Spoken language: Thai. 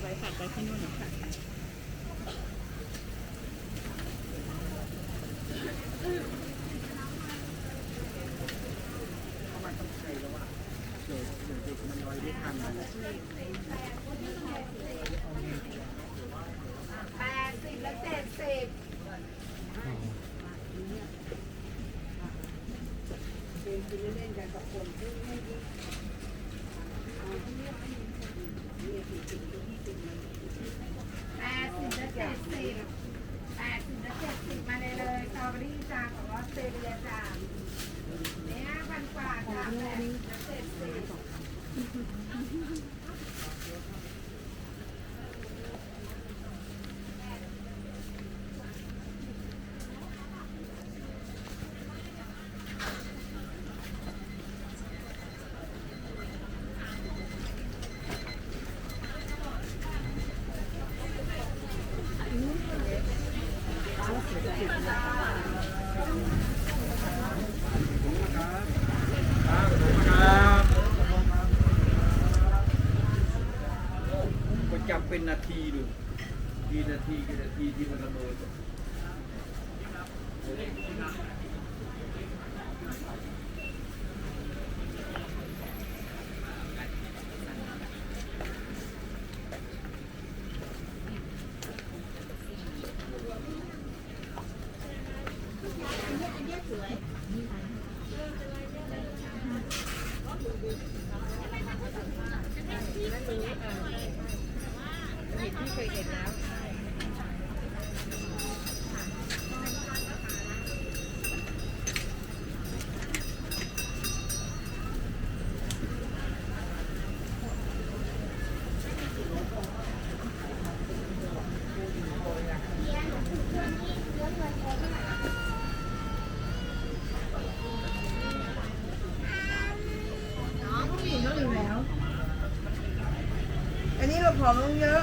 ไปฝากไปที่นู่นค่ะ80 และ 70เล่นกันกับคนที่ไม่ดี80 และ 70 80 และ 70มาเลยสตรอเบอรี่จานของออสเตรเลียจานนี่5,000 กว่าจาน80 และ 70จับเป็นนาทีดูกี่นาทีที่มันระเบิดที่เคยเห็นแล้วน้องผู้หญิงเขาอยู่แล้วอันนี้เราผอมลงเยอะ